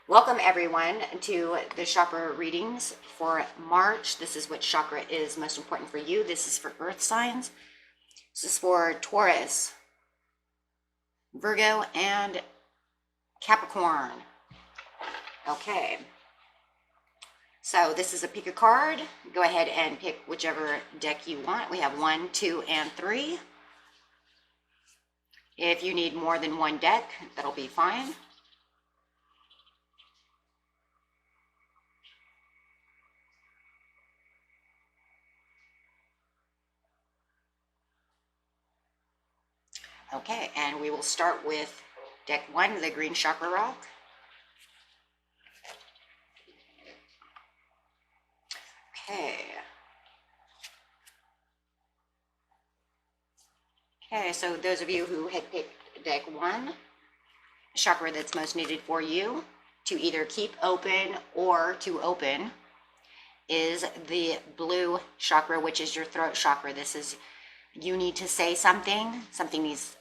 Welcome everyone to the chakra readings for March. This is what chakra is most important for you. This is for earth signs. This is for Taurus, Virgo, and Capricorn. Okay. So this is a pick a card. Go ahead and pick whichever deck you want. We have 1, 2, and 3. If you need more than one deck, that'll be fine. Okay, and we will start with deck 1, the green chakra rock. Okay, so those of you who had picked deck 1, chakra that's most needed for you to either keep open or to open is the blue chakra, which is your throat chakra. This is, you need to say something needs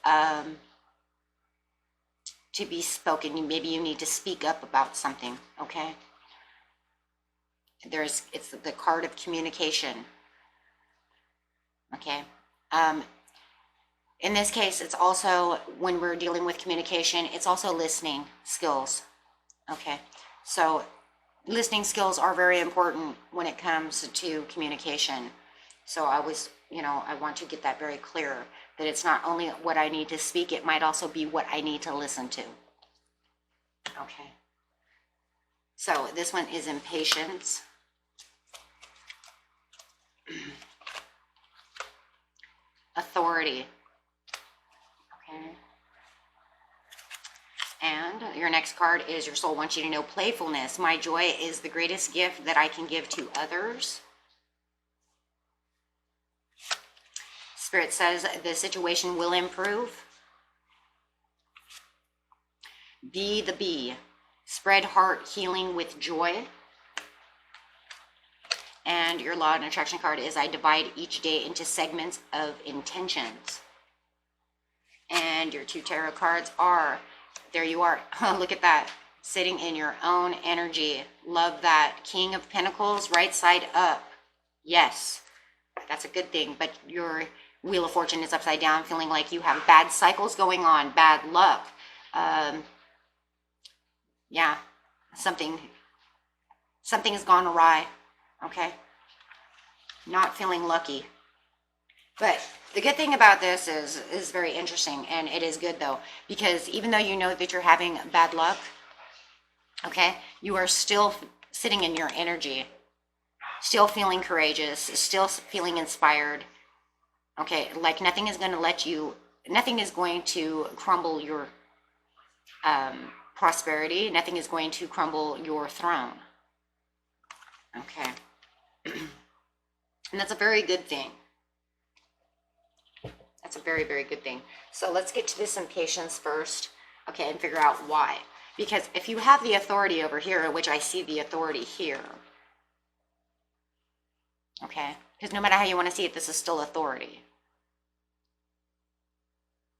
to be spoken. Maybe you need to speak up about something, okay? It's the card of communication, okay? In this case, it's also, when we're dealing with communication, it's also listening skills, okay? So listening skills are very important when it comes to communication. So I want to get that very clear, that it's not only what I need to speak, it might also be what I need to listen to. Okay. So this one is impatience. Authority. Okay. And your next card is your soul wants you to know playfulness. My joy is the greatest gift that I can give to others. Spirit says the situation will improve. Be the bee. Spread heart healing with joy. And your law and attraction card is I divide each day into segments of intentions. And your 2 tarot cards are, there you are. Look at that. Sitting in your own energy. Love that. King of Pentacles, right side up. Yes, that's a good thing. But your Wheel of Fortune is upside down, feeling like you have bad cycles going on, bad luck. Yeah, something has gone awry, okay? Not feeling lucky. But the good thing about this is very interesting, and it is good though, because even though you know that you're having bad luck, okay, you are still sitting in your energy, still feeling courageous, still feeling inspired. Okay, like nothing is going to crumble your prosperity. Nothing is going to crumble your throne. Okay. And that's a very good thing. That's a very, very good thing. So let's get to this impatience first, okay, and figure out why. Because if you have the authority over here, which I see the authority here, okay, because no matter how you want to see it, this is still authority.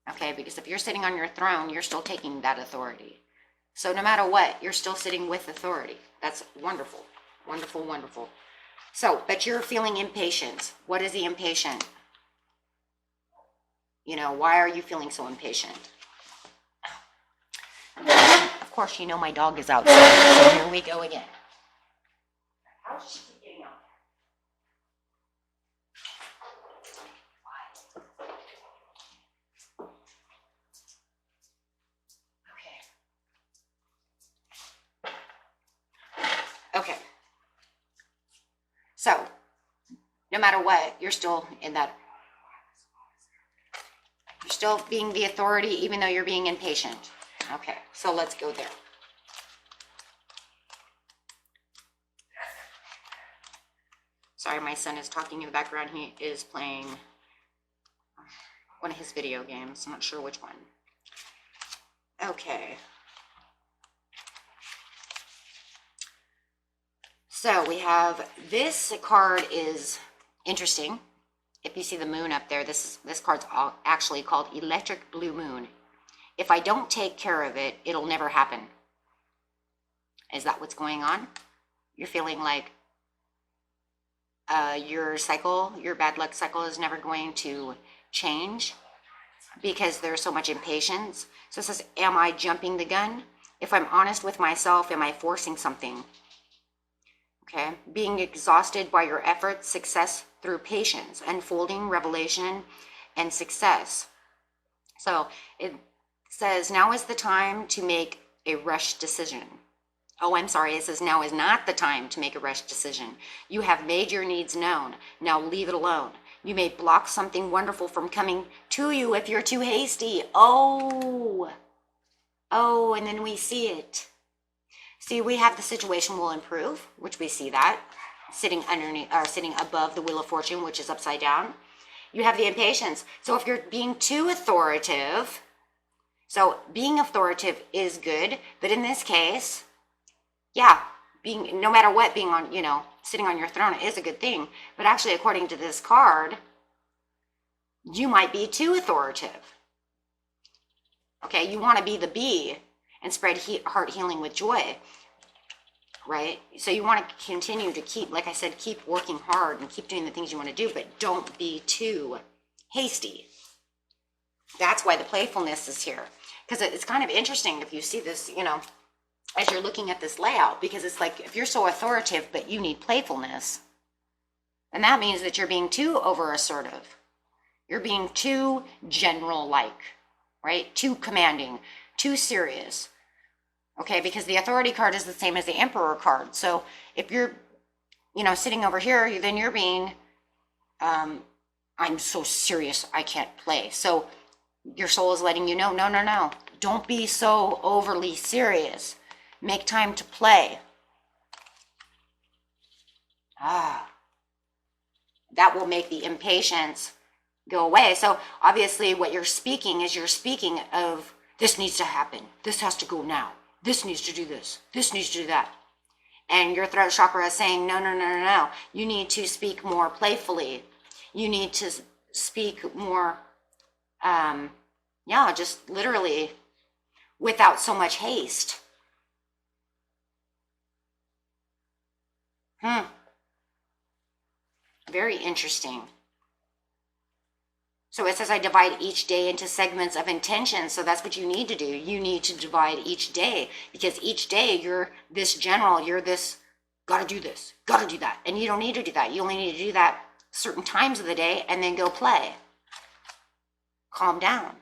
Okay, because if you're sitting on your throne, you're still taking that authority. So no matter what, you're still sitting with authority. That's wonderful, wonderful, wonderful. So, but you're feeling impatient. What is the impatient? You know, why are you feeling so impatient? Of course, you know my dog is outside, so here we go again. How does she keep getting out? Okay. So, no matter what, you're still in that. You're still being the authority, even though you're being impatient. Okay, so let's go there. Sorry, my son is talking in the background. He is playing one of his video games. I'm not sure which one. Okay. So we have, this card is interesting. If you see the moon up there, this card's actually called Electric Blue Moon. If I don't take care of it, it'll never happen. Is that what's going on? You're feeling like your cycle, your bad luck cycle is never going to change because there's so much impatience. So it says, am I jumping the gun? If I'm honest with myself, am I forcing something? Okay, being exhausted by your efforts, success through patience, unfolding, revelation, and success. So it says, now is the time to make a rush decision. Oh, I'm sorry, it says now is not the time to make a rush decision. You have made your needs known. Now leave it alone. You may block something wonderful from coming to you if you're too hasty. Oh, and then we see it. See, we have the situation will improve, which we see that, sitting underneath or sitting above the Wheel of Fortune, which is upside down. You have the impatience. So if you're being too authoritative, so being authoritative is good, but in this case, yeah, being, no matter what, being on, sitting on your throne is a good thing. But actually, according to this card, you might be too authoritative. Okay, you want to be the bee and spread heart healing with joy, right? So you want to continue to keep, like I said, keep working hard and keep doing the things you want to do, but don't be too hasty. That's why the playfulness is here. Because it's kind of interesting if you see this, as you're looking at this layout, because it's like, if you're so authoritative, but you need playfulness, and that means that you're being too over assertive. You're being too general-like, right? Too commanding, too serious. Okay, because the authority card is the same as the Emperor card. So if you're, sitting over here, then you're being, I'm so serious, I can't play. So your soul is letting you know, no. Don't be so overly serious. Make time to play. That will make the impatience go away. So obviously what you're speaking of, this needs to happen. This has to go now. This needs to do this. This needs to do that. And your throat chakra is saying, no. You need to speak more playfully. You need to speak more, just literally without so much haste. Very interesting. So it says I divide each day into segments of intention. So that's what you need to do. You need to divide each day, because each day you're this general, you're this, gotta do this, gotta do that. And you don't need to do that. You only need to do that certain times of the day and then go play. Calm down.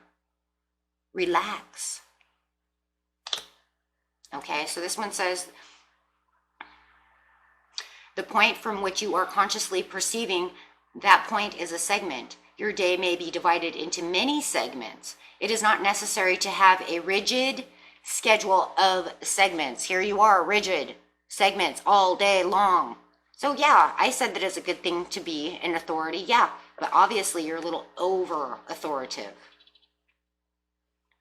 Relax. Okay, so this one says, the point from which you are consciously perceiving, that point is a segment. Your day may be divided into many segments. It is not necessary to have a rigid schedule of segments. Here you are, rigid segments all day long. So yeah, I said that it's a good thing to be an authority. Yeah, but obviously you're a little over authoritative.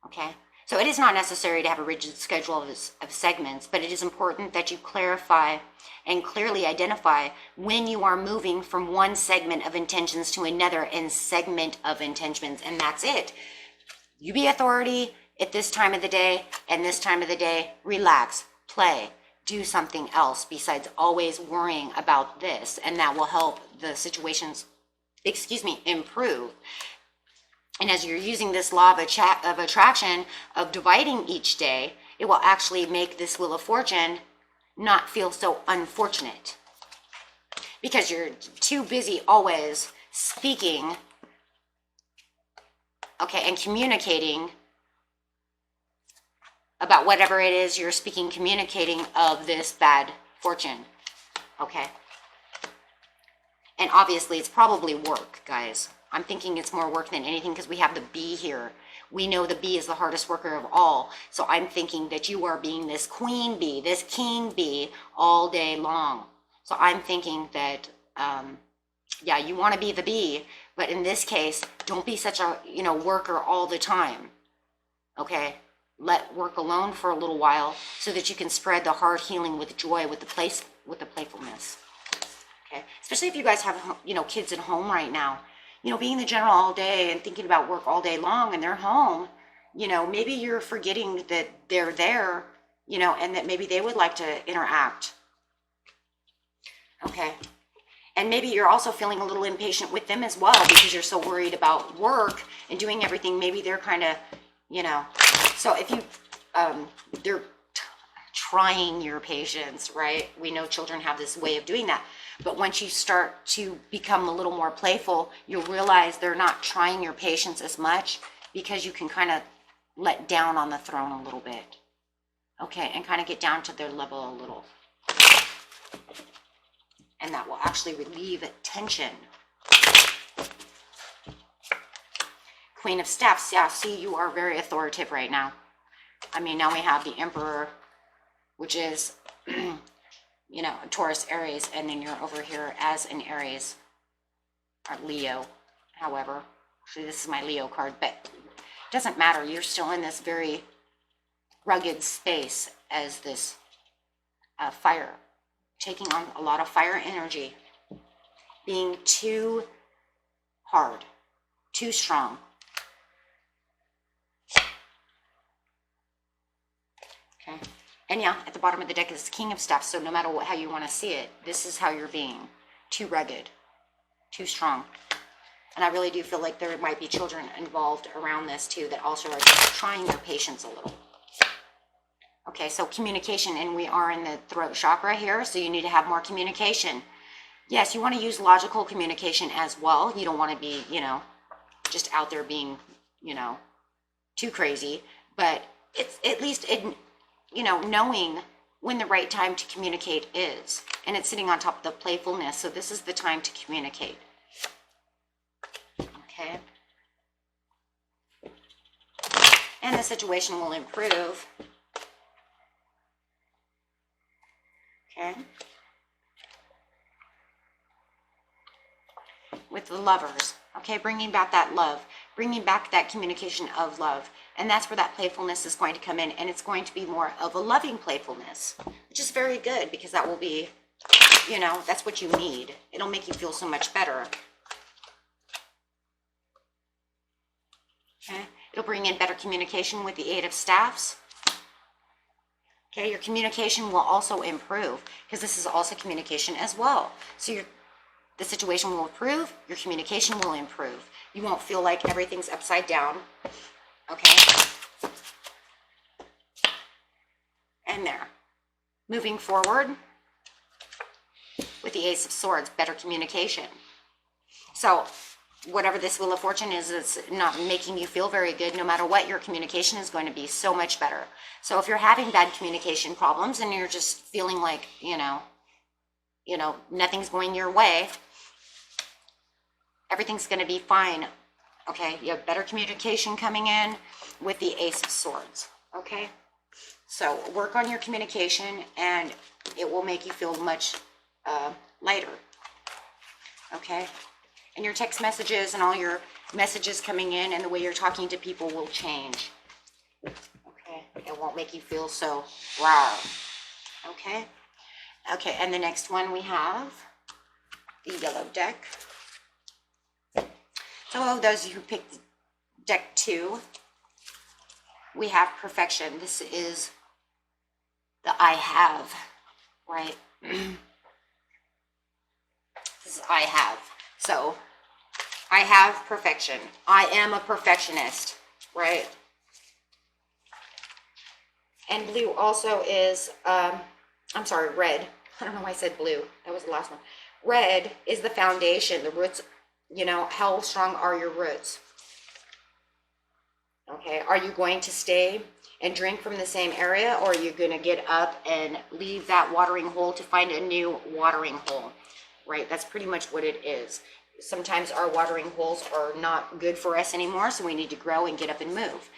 Okay, so it is not necessary to have a rigid schedule of segments, but it is important that you clarify and clearly identify when you are moving from one segment of intentions to another and segment of intentions, and that's it. You be authority at this time of the day, and this time of the day, relax, play, do something else besides always worrying about this, and that will help the situations, improve. And as you're using this law of attraction of dividing each day, it will actually make this Wheel of Fortune not feel so unfortunate, because you're too busy always speaking, and communicating about whatever it is you're speaking, communicating of this bad fortune. Okay. And obviously it's probably work, guys. I'm thinking it's more work than anything, because we have the bee here. We know the bee is the hardest worker of all. So I'm thinking that you are being this queen bee, this king bee all day long. So I'm thinking that, you want to be the bee, but in this case, don't be such a, worker all the time. Okay? Let work alone for a little while so that you can spread the heart healing with joy, with the playfulness. Okay? Especially if you guys have, kids at home right now. Being the general all day and thinking about work all day long and they're home, maybe you're forgetting that they're there you know, and that maybe they would like to interact. Okay. And maybe you're also feeling a little impatient with them as well because you're so worried about work and doing everything. Maybe they're kind of, you know, so if you, they're trying your patience, right? We know children have this way of doing that. But once you start to become a little more playful, you'll realize they're not trying your patience as much because you can kind of let down on the throne a little bit. Okay, and kind of get down to their level a little. And that will actually relieve tension. Queen of Staffs, yeah, see, you are very authoritative right now. I mean, now we have the Emperor, which is, you know, Taurus, Aries, and then you're over here as an Aries, or Leo, however. Actually, this is my Leo card, but it doesn't matter. You're still in this very rugged space as this fire, taking on a lot of fire energy, being too hard, too strong. Okay. And yeah, at the bottom of the deck is the King of Staffs. So no matter what, how you want to see it, this is how you're being. Too rugged, too strong. And I really do feel like there might be children involved around this too that also are just trying their patience a little. Okay, so communication, and we are in the throat chakra here, so you need to have more communication. Yes, you want to use logical communication as well. You don't want to be, you know, just out there being, you know, too crazy. But it's at least, you know, knowing when the right time to communicate is. And it's sitting on top of the playfulness, so this is the time to communicate. Okay. And the situation will improve. Okay. With the Lovers, okay, bringing back that love, bringing back that communication of love. And that's where that playfulness is going to come in, and it's going to be more of a loving playfulness, which is very good because that will be, you know, that's what you need. It'll make you feel so much better. Okay, it'll bring in better communication with the Eight of Staffs. Okay, your communication will also improve because this is also communication as well. So the situation will improve, your communication will improve. You won't feel like everything's upside down. Okay. And there. Moving forward with the Ace of Swords, better communication. So whatever this Wheel of Fortune is, it's not making you feel very good. No matter what, your communication is going to be so much better. So if you're having bad communication problems and you're just feeling like, you know, nothing's going your way, everything's going to be fine. Okay, you have better communication coming in with the Ace of Swords. Okay, so work on your communication and it will make you feel much lighter. Okay, and your text messages and all your messages coming in and the way you're talking to people will change. Okay, it won't make you feel so raw. Okay, okay, and the next one we have the yellow deck. So those of you who picked deck 2, we have perfection. This is the I have, right? This is I have. So I have perfection. I am a perfectionist, right? And blue also is, I'm sorry, red. I don't know why I said blue. That was the last one. Red is the foundation, the roots. You know, how strong are your roots? Okay, are you going to stay and drink from the same area, or are you going to get up and leave that watering hole to find a new watering hole? Right, that's pretty much what it is. Sometimes our watering holes are not good for us anymore, so we need to grow and get up and move.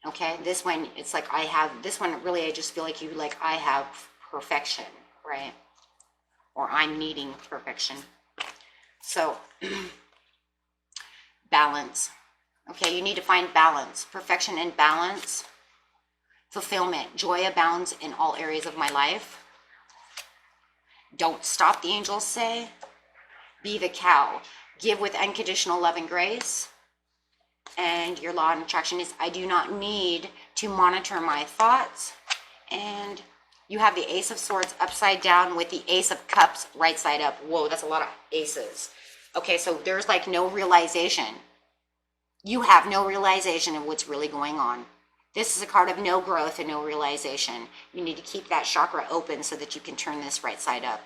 Okay, this one, it's like I have, this one really, I just feel like you, like I have perfection, right? Or I'm needing perfection. So, balance. Okay, you need to find balance. Perfection and balance. Fulfillment. Joy abounds in all areas of my life. Don't stop, the angels say. Be the cow. Give with unconditional love and grace. And your law of attraction is, I do not need to monitor my thoughts And you have the Ace of Swords upside down with the Ace of Cups right side up. Whoa, that's a lot of aces. Okay, so there's like no realization. You have no realization of what's really going on. This is a card of no growth and no realization. You need to keep that chakra open so that you can turn this right side up.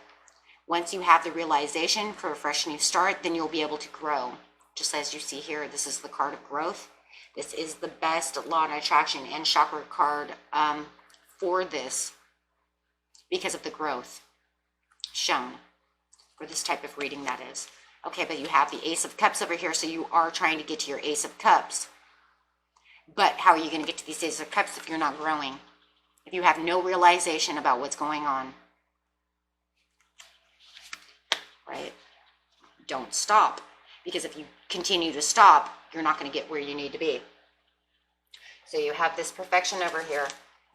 Once you have the realization for a fresh new start, then you'll be able to grow. Just as you see here, this is the card of growth. This is the best law and attraction and chakra card for this because of the growth shown for this type of reading, that is. Okay, but you have the Ace of Cups over here, so you are trying to get to your Ace of Cups. But how are you going to get to these Ace of Cups if you're not growing? If you have no realization about what's going on? Right? Don't stop. Because if you continue to stop, you're not going to get where you need to be. So you have this perfection over here.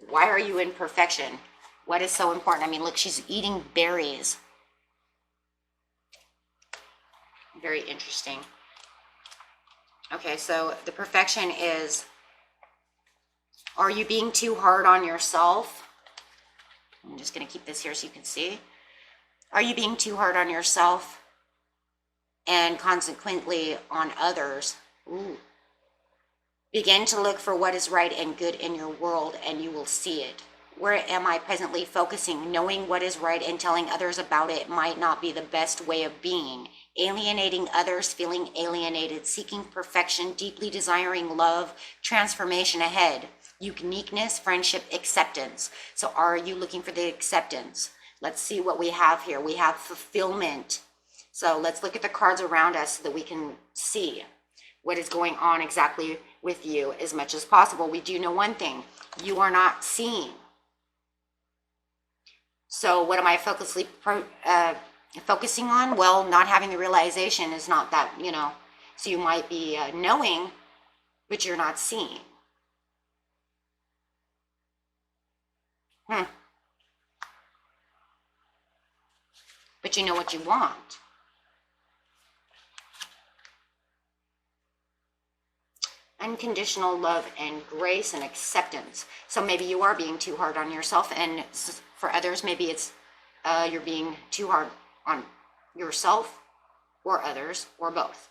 Why are you in perfection? What is so important? I mean, look, she's eating berries. Very interesting. Okay, so the perfection is, are you being too hard on yourself? I'm just going to keep this here so you can see. Are you being too hard on yourself and consequently on others? Ooh. Begin to look for what is right and good in your world and you will see it. Where am I presently focusing? Knowing what is right and telling others about it might not be the best way of being. Alienating others, feeling alienated, seeking perfection, deeply desiring love, transformation ahead, uniqueness, friendship, acceptance. So are you looking for the acceptance? Let's see what we have here. We have fulfillment. So let's look at the cards around us so that we can see what is going on exactly with you as much as possible. We do know one thing. You are not seeing. So what am I focusing on? Well, not having the realization is not that, so you might be knowing, but you're not seeing. But you know what you want. Unconditional love and grace and acceptance. So maybe you are being too hard on yourself, and for others, maybe it's you're being too hard on yourself or others or both.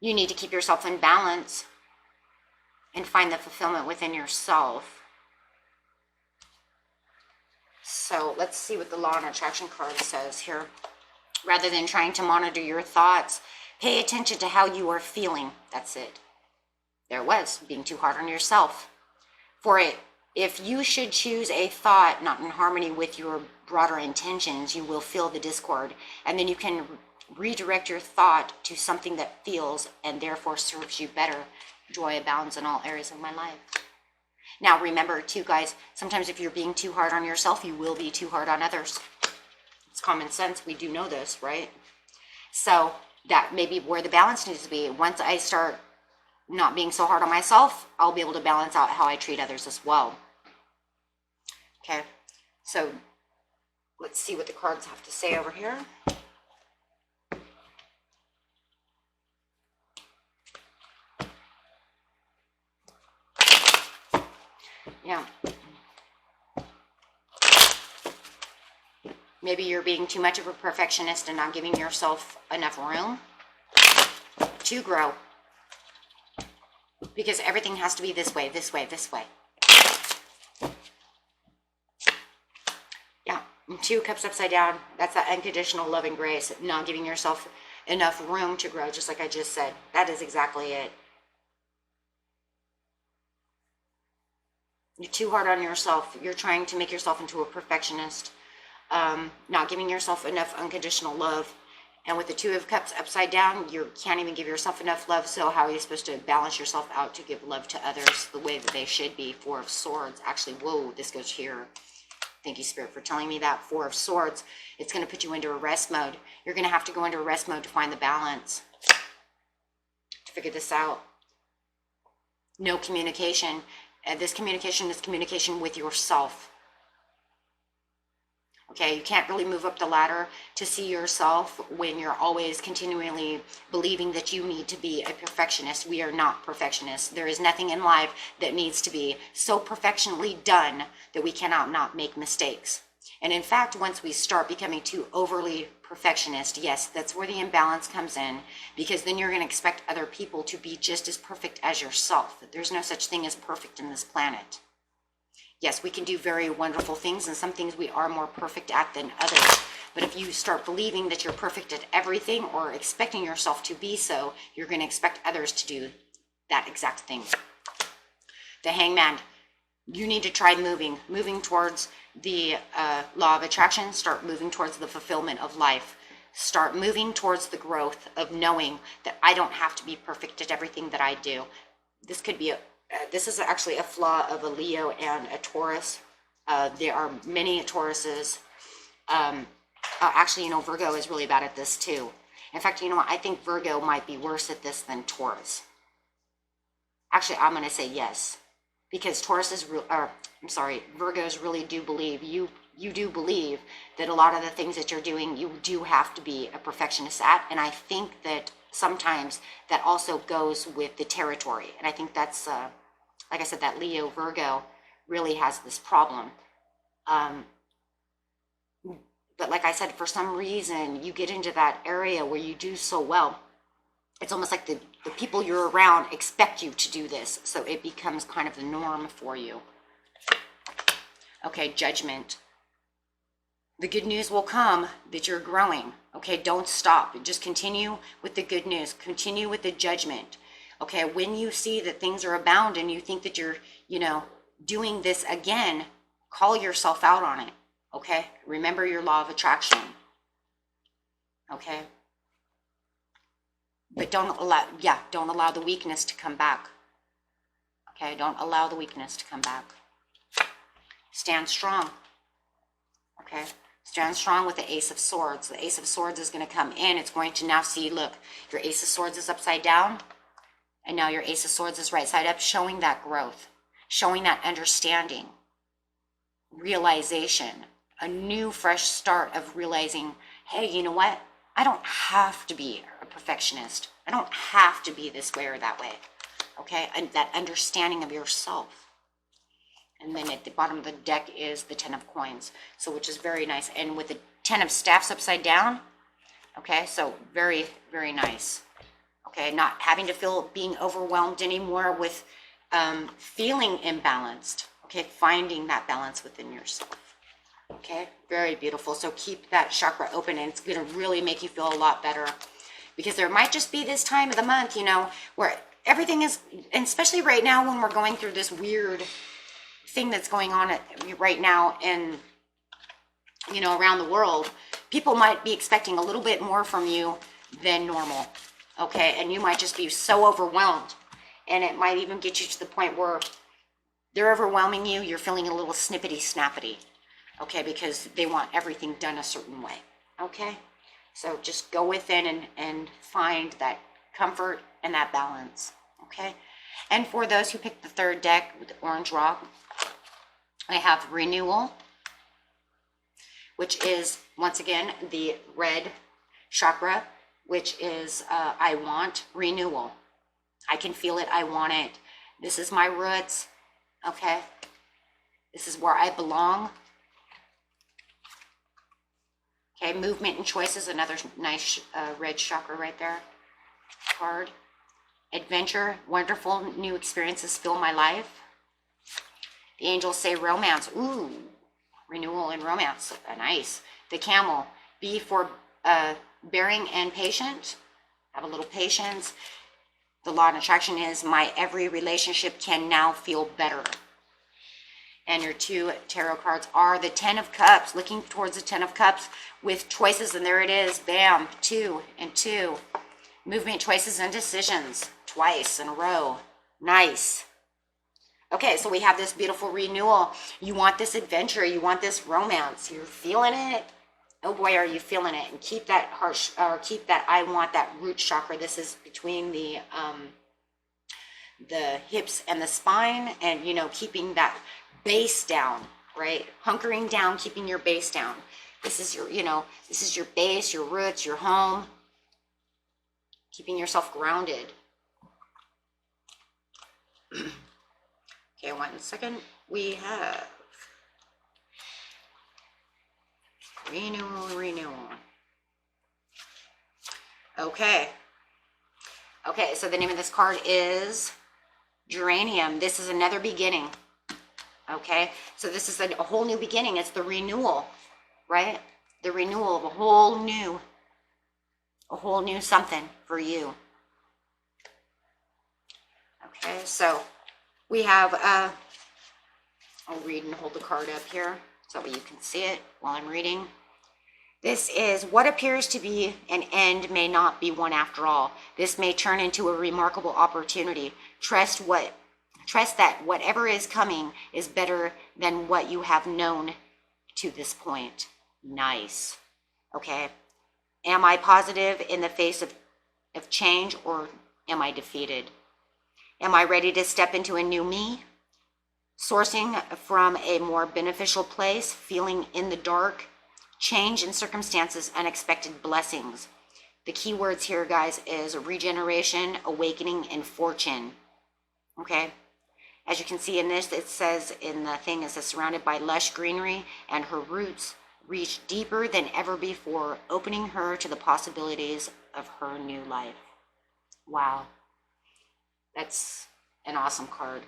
You need to keep yourself in balance and find the fulfillment within yourself. So let's see what the Law and Attraction card says here. Rather than trying to monitor your thoughts, pay attention to how you are feeling. That's it. There it was, being too hard on yourself. For it, if you should choose a thought not in harmony with your broader intentions, you will feel the discord. And then you can redirect your thought to something that feels and therefore serves you better. Joy abounds in all areas of my life. Now remember too, guys, sometimes if you're being too hard on yourself, you will be too hard on others. It's common sense. We do know this, right? So that may be where the balance needs to be. Once I start not being so hard on myself, I'll be able to balance out how I treat others as well. Okay, so let's see what the cards have to say over here. Yeah. Maybe you're being too much of a perfectionist and not giving yourself enough room to grow. Because everything has to be this way, this way, this way. Yeah, 2 cups upside down. That's that unconditional love and grace. Not giving yourself enough room to grow, just like I just said. That is exactly it. You're too hard on yourself. You're trying to make yourself into a perfectionist. Not giving yourself enough unconditional love. And with the 2 of Cups upside down, you can't even give yourself enough love. So how are you supposed to balance yourself out to give love to others the way that they should be? 4 of Swords. Actually, whoa, this goes here. Thank you, Spirit, for telling me that. 4 of Swords. It's going to put you into a rest mode. You're going to have to go into a rest mode to find the balance. To figure this out. No communication. This communication is communication with yourself. Okay, you can't really move up the ladder to see yourself when you're always continually believing that you need to be a perfectionist. We are not perfectionists. There is nothing in life that needs to be so perfectionly done that we cannot not make mistakes. And in fact, once we start becoming too overly perfectionist, yes, that's where the imbalance comes in, because then you're going to expect other people to be just as perfect as yourself. There's no such thing as perfect in this planet. Yes, we can do very wonderful things, and some things we are more perfect at than others. But if you start believing that you're perfect at everything or expecting yourself to be so, you're going to expect others to do that exact thing. The Hangman, you need to try moving towards the law of attraction. Start moving towards the fulfillment of life. Start moving towards the growth of knowing that I don't have to be perfect at everything that I do. This could be this is actually a flaw of a Leo and a Taurus. There are many Tauruses. Actually, Virgo is really bad at this too. In fact, I think Virgo might be worse at this than Taurus. Actually, I'm going to say yes, because Virgos really do believe, you do believe that a lot of the things that you're doing, you do have to be a perfectionist at. And I think that sometimes that also goes with the territory. And I think that's, like I said, that Leo Virgo really has this problem. But like I said, for some reason, you get into that area where you do so well. It's almost like the people you're around expect you to do this. So it becomes kind of the norm for you. Okay, Judgment. The good news will come that you're growing. Okay, don't stop. Just continue with the good news. Continue with the judgment. Okay, when you see that things are abound and you think that you're, doing this again, call yourself out on it. Okay, remember your law of attraction. Okay, but don't allow the weakness to come back. Okay, don't allow the weakness to come back. Stand strong. Okay, stand strong with the Ace of Swords. The Ace of Swords is going to come in. It's going to now see, look, your Ace of Swords is upside down. And now your Ace of Swords is right side up, showing that growth, showing that understanding, realization, a new fresh start of realizing, hey, you know what? I don't have to be a perfectionist. I don't have to be this way or that way. Okay, and that understanding of yourself. And then at the bottom of the deck is the 10 of Coins, so which is very nice. And with the 10 of Staffs upside down, okay, so very, very nice. Okay, not having to feel being overwhelmed anymore with feeling imbalanced. Okay, finding that balance within yourself. Okay, very beautiful. So keep that chakra open, and it's going to really make you feel a lot better, because there might just be this time of the month, where everything is, and especially right now when we're going through this weird thing that's going on right now in, around the world, people might be expecting a little bit more from you than normal. Okay, and you might just be so overwhelmed, and it might even get you to the point where they're overwhelming you, you're feeling a little snippety snappity, okay, because they want everything done a certain way. Okay, so just go within and find that comfort and that balance. Okay, and for those who picked the third deck with the orange rock, I have Renewal, which is once again the red chakra, which is I want renewal. I can feel it. I want it. This is my roots. Okay. This is where I belong. Okay. Movement and choices. Another nice red chakra right there. Card. Adventure. Wonderful new experiences fill my life. The angels say romance. Ooh. Renewal and romance. Nice. The Camel. Be for bearing and patient. Have a little patience. The law of attraction is my every relationship can now feel better. And your two tarot cards are the 10 of Cups, looking towards the 10 of Cups with choices, and there it is. Bam, 2 and 2. Movement, choices, and decisions twice in a row. Nice. Okay, so we have this beautiful renewal. You want this adventure. You want this romance. You're feeling it. Oh boy, are you feeling it? And keep that heart, or keep that I want, that root chakra. This is between the hips and the spine, and keeping that base down. right? Hunkering down, keeping your base down. This is your, this is your base, your roots, your home. Keeping yourself grounded. Okay, 1 second. We have renewal. Okay. Okay, so the name of this card is Geranium. This is another beginning. Okay, so this is a whole new beginning. It's the renewal, right? The renewal of a whole new something for you. Okay, so we have, I'll read and hold the card up here so that you can see it while I'm reading. This is what appears to be an end may not be one after all. This may turn into a remarkable opportunity. Trust that whatever is coming is better than what you have known to this point. Nice. Okay. Am I positive in the face of change, or am I defeated? Am I ready to step into a new me? Sourcing from a more beneficial place, feeling in the dark, change in circumstances, unexpected blessings. The key words here, guys, is regeneration, awakening, and fortune. Okay? As you can see in this, it says in the thing, it says surrounded by lush greenery, and her roots reach deeper than ever before, opening her to the possibilities of her new life. Wow. That's an awesome card.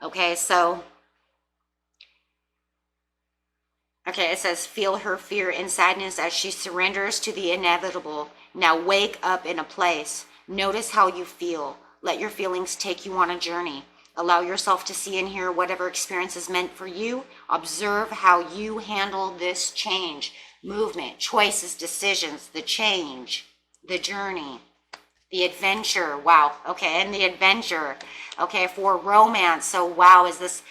Okay, so, it says, feel her fear and sadness as she surrenders to the inevitable. Now wake up in a place. Notice how you feel. Let your feelings take you on a journey. Allow yourself to see and hear whatever experience is meant for you. Observe how you handle this change, movement, choices, decisions, the change, the journey, the adventure. Wow. Okay. And the adventure. Okay. For romance. So, wow. Is this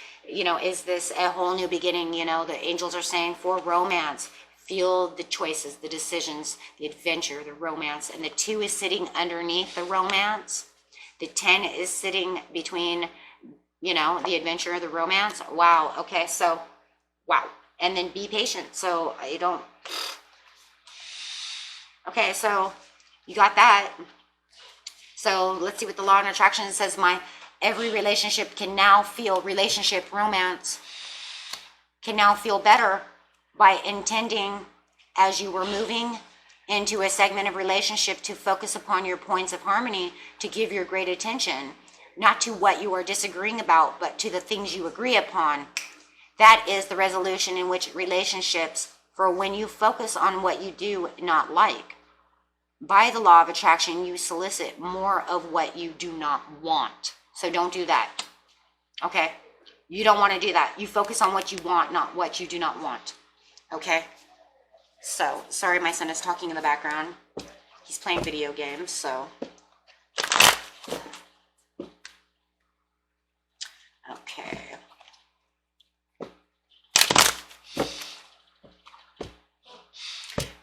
a whole new beginning? The angels are saying for romance, feel the choices, the decisions, the adventure, the romance. And the 2 is sitting underneath the romance. The 10 is sitting between, the adventure, the romance. Wow. Okay. So, wow. And then be patient. So okay. So you got that. So let's see what the law of attraction says. Every relationship can now feel, romance can now feel better by intending, as you were moving into a segment of relationship, to focus upon your points of harmony, to give your great attention, not to what you are disagreeing about, but to the things you agree upon. That is the resolution in which relationships, for when you focus on what you do not like. By the law of attraction, you solicit more of what you do not want. So don't do that. Okay? You don't want to do that. You focus on what you want, not what you do not want. Okay? So, sorry, my son is talking in the background. He's playing video games, so. Okay.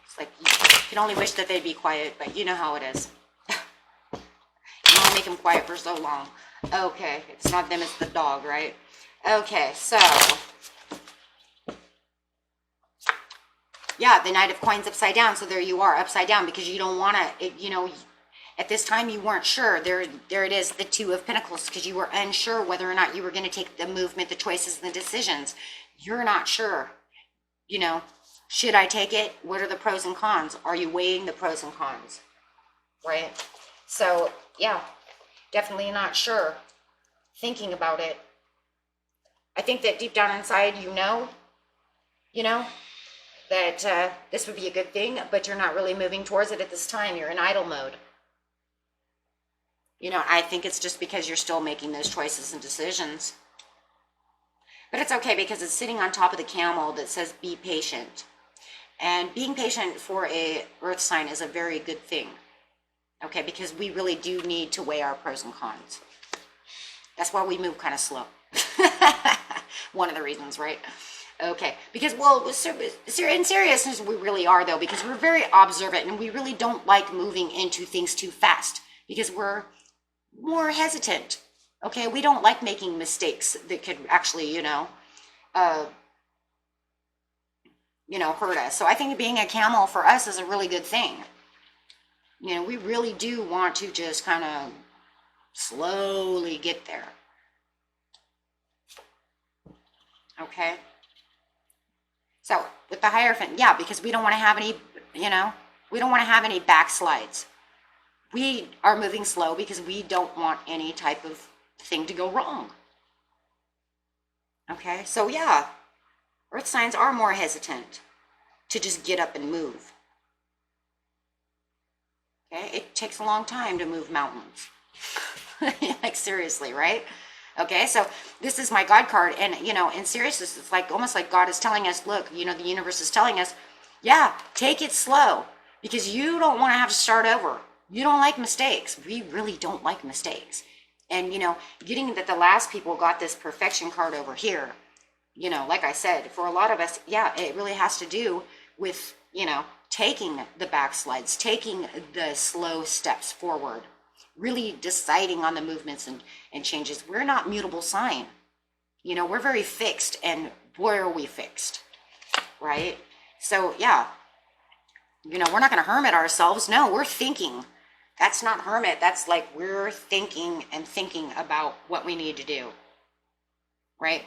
It's like you can only wish that they'd be quiet, but you know how it is. You only make them quiet for so long. Okay, it's not them, it's the dog, right? Okay, so. Yeah, the Knight of Coins upside down. So there you are, upside down, because you don't want to, at this time you weren't sure. There it is, the 2 of Pentacles, because you were unsure whether or not you were going to take the movement, the choices, and the decisions. You're not sure. Should I take it? What are the pros and cons? Are you weighing the pros and cons? Right? So, yeah, definitely not sure. Thinking about it. I think that deep down inside, that this would be a good thing, but you're not really moving towards it at this time. You're in idle mode. I think it's just because you're still making those choices and decisions. But it's okay, because it's sitting on top of the camel that says be patient. And being patient for a earth sign is a very good thing. Okay, because we really do need to weigh our pros and cons. That's why we move kind of slow. One of the reasons, right? Okay, because, in seriousness, we really are, though, because we're very observant, and we really don't like moving into things too fast, because we're more hesitant. Okay, we don't like making mistakes that could actually, hurt us. So I think being a camel for us is a really good thing. We really do want to just kind of slowly get there. Okay. So with the Hierophant, yeah, because we don't want to have any, we don't want to have any backslides. We are moving slow because we don't want any type of thing to go wrong. Okay, so yeah, earth signs are more hesitant to just get up and move. Okay, it takes a long time to move mountains. Like seriously, right? Okay, so this is my God card, and in seriousness, it's like almost like God is telling us, look, the universe is telling us, yeah, take it slow, because you don't want to have to start over. You don't like mistakes. We really don't like mistakes. And getting that the last people got this perfection card over here, like I said, for a lot of us, yeah, it really has to do with taking the backslides, taking the slow steps forward, really deciding on the movements and changes. We're not mutable sign. We're very fixed, and boy, are we fixed, right? So yeah, we're not going to hermit ourselves. No, we're thinking. That's not hermit. That's like we're thinking and thinking about what we need to do, right?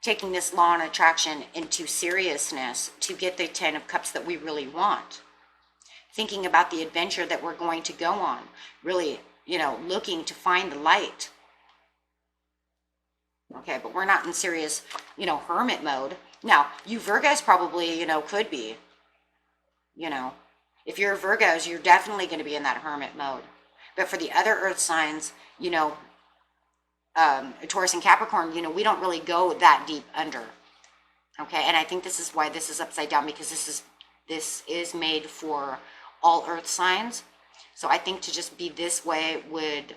Taking this law and attraction into seriousness to get the 10 of Cups that we really want. Thinking about the adventure that we're going to go on. Really, looking to find the light. Okay, but we're not in serious, hermit mode. Now, you Virgos probably, could be. If you're Virgos, you're definitely going to be in that hermit mode. But for the other earth signs, Taurus and Capricorn, we don't really go that deep under. Okay, and I think this is why this is upside down, because this is made for all earth signs. So I think to just be this way would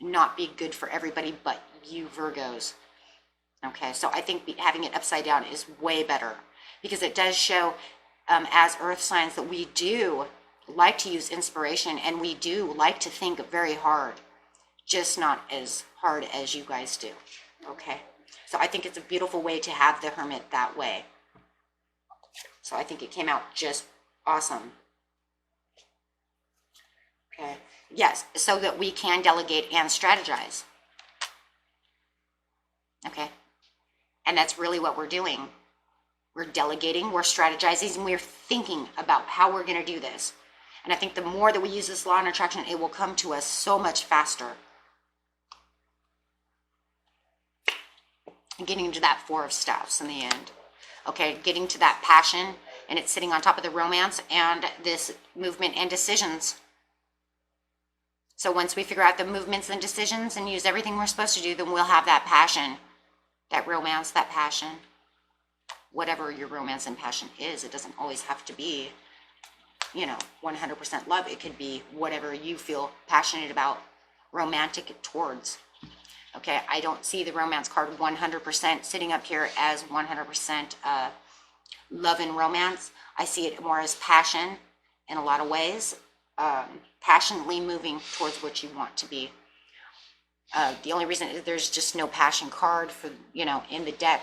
not be good for everybody but you Virgos. Okay, so I think having it upside down is way better, because it does show as earth signs that we do like to use inspiration, and we do like to think very hard, just not as hard as you guys do. Okay, so I think it's a beautiful way to have the hermit that way. So I think it came out just awesome. Okay, yes, so that we can delegate and strategize. Okay, and that's really what we're doing. We're delegating, we're strategizing, and we're thinking about how we're going to do this. And I think the more that we use this law and attraction, it will come to us so much faster. And getting to that 4 of Staffs in the end. Okay, getting to that passion, and it's sitting on top of the romance and this movement and decisions. So once we figure out the movements and decisions and use everything we're supposed to do, then we'll have that passion, that romance, that passion. Whatever your romance and passion is, it doesn't always have to be, 100% love. It could be whatever you feel passionate about, romantic towards. Okay, I don't see the romance card 100% sitting up here as 100% love and romance. I see it more as passion in a lot of ways, passionately moving towards what you want to be. The only reason is there's just no passion card for, in the deck.